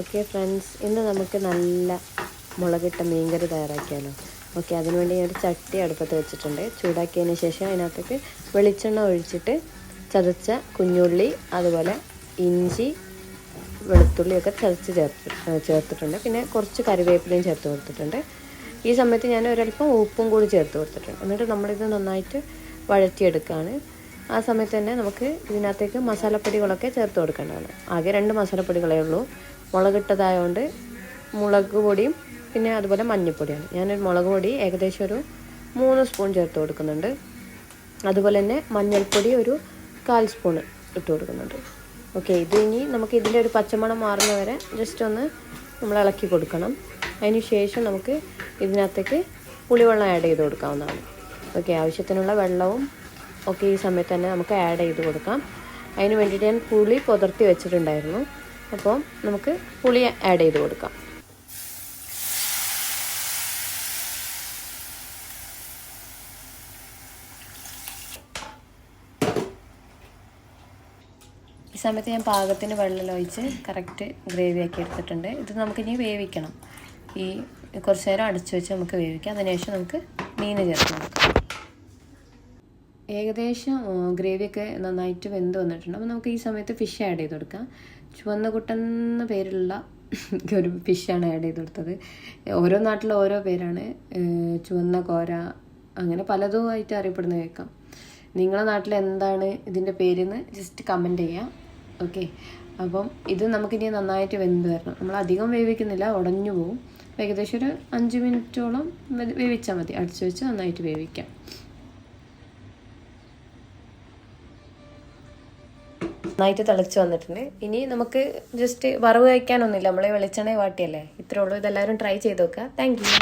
Okay friends, ഇന്ന് നമുക്ക് നല്ല മുളകിട്ട മീൻകറി തയ്യാറാക്കിയാലോ. ഓക്കെ, അതിനുവേണ്ടി ഞാൻ ഒരു ചട്ടി അടുപ്പത്ത് വെച്ചിട്ടുണ്ട്. ചൂടാക്കിയതിന് ശേഷം അതിനകത്തേക്ക് വെളിച്ചെണ്ണ ഒഴിച്ചിട്ട് ചതച്ച കുഞ്ഞുള്ളി, അതുപോലെ ഇഞ്ചി, വെളുത്തുള്ളിയൊക്കെ ചതച്ച് ചേർത്തിട്ടുണ്ട്. പിന്നെ കുറച്ച് കറിവേപ്പിലയും ചേർത്ത് കൊടുത്തിട്ടുണ്ട്. ഈ സമയത്ത് ഞാൻ ഒരല്പം ഉപ്പും കൂടി ചേർത്ത് കൊടുത്തിട്ടുണ്ട്. എന്നിട്ട് നമ്മളിത് നന്നായിട്ട് വഴറ്റിയെടുക്കുകയാണ്. ആ സമയത്ത് തന്നെ നമുക്ക് ഇതിനകത്തേക്ക് മസാലപ്പൊടികളൊക്കെ ചേർത്ത് കൊടുക്കേണ്ടതാണ്. ആകെ 2 മസാലപ്പൊടികളേ ഉള്ളൂ. മുളകിട്ടതായതുകൊണ്ട് മുളക് പൊടിയും പിന്നെ അതുപോലെ മഞ്ഞൾപ്പൊടിയാണ്. ഞാനൊരു മുളക് പൊടി ഏകദേശം ഒരു 3 സ്പൂൺ ചേർത്ത് കൊടുക്കുന്നുണ്ട്. അതുപോലെ തന്നെ മഞ്ഞൾപ്പൊടി ഒരു 1/4 സ്പൂൺ ഇട്ട് കൊടുക്കുന്നുണ്ട്. ഓക്കെ, ഇത് ഇനി നമുക്ക് ഇതിൻ്റെ ഒരു പച്ചമണം മാറുന്ന വരെ ജസ്റ്റ് ഒന്ന് നമ്മൾ ഇളക്കി കൊടുക്കണം. അതിന് ശേഷം നമുക്ക് ഇതിനകത്തേക്ക് പുളിവെള്ളം ആഡ് ചെയ്ത് കൊടുക്കാവുന്നതാണ്. ഓക്കെ, ആവശ്യത്തിനുള്ള വെള്ളവും ഒക്കെ ഈ സമയത്ത് തന്നെ നമുക്ക് ആഡ് ചെയ്ത് കൊടുക്കാം. അതിന് വേണ്ടിയിട്ട് ഞാൻ പുളി പുതിർത്തി വെച്ചിട്ടുണ്ടായിരുന്നു. അപ്പോൾ നമുക്ക് പുളി ആഡ് ചെയ്ത് കൊടുക്കാം. ഈ സമയത്ത് ഞാൻ പാകത്തിന് വെള്ളം ഒഴിച്ച് കറക്റ്റ് ഗ്രേവി ആക്കി എടുത്തിട്ടുണ്ട്. ഇത് നമുക്കിനി വേവിക്കണം. ഈ കുറച്ച് നേരം അടച്ചു വെച്ച് നമുക്ക് വേവിക്കാം. അതിനുശേഷം നമുക്ക് മീൻ ചേർത്ത് കൊടുക്കാം. ഏകദേശം ഗ്രേവിയൊക്കെ നന്നായിട്ട് വെന്ത് വന്നിട്ടുണ്ട്. അപ്പോൾ നമുക്ക് ഈ സമയത്ത് ഫിഷ് ആഡ് ചെയ്ത് കൊടുക്കാം. ചുവന്ന കുട്ടൻ എന്ന പേരുള്ള ഒരു ഫിഷാണ് ആഡ് ചെയ്ത് കൊടുത്തത്. ഓരോ നാട്ടിലും ഓരോ പേരാണ്. ചുവന്ന കോര, അങ്ങനെ പലതുമായിട്ട് അറിയപ്പെടുന്ന കേൾക്കാം. നിങ്ങളുടെ നാട്ടിൽ എന്താണ് ഇതിൻ്റെ പേരെന്ന് ജസ്റ്റ് കമൻറ്റ് ചെയ്യാം. ഓക്കെ, അപ്പം ഇത് നമുക്കിനി നന്നായിട്ട് വെന്ത് വരണം. നമ്മൾ അധികം വേവിക്കുന്നില്ല, ഉടഞ്ഞു പോവും. ഏകദേശം ഒരു 5 മിനിറ്റോളം വേവിച്ചാൽ മതി. അടച്ചു വെച്ച് നന്നായിട്ട് വേവിക്കാം. നന്നായിട്ട് തിളച്ച് വന്നിട്ടുണ്ട്. ഇനി നമുക്ക് ജസ്റ്റ് വറവ് കഴിക്കാനൊന്നുമില്ല, നമ്മളെ വെളിച്ചെണ്ണ വാട്ടിയല്ലേ. ഇത്രേ ഉള്ളൂ. ഇതെല്ലാവരും ട്രൈ ചെയ്ത് നോക്കുക. Thank you.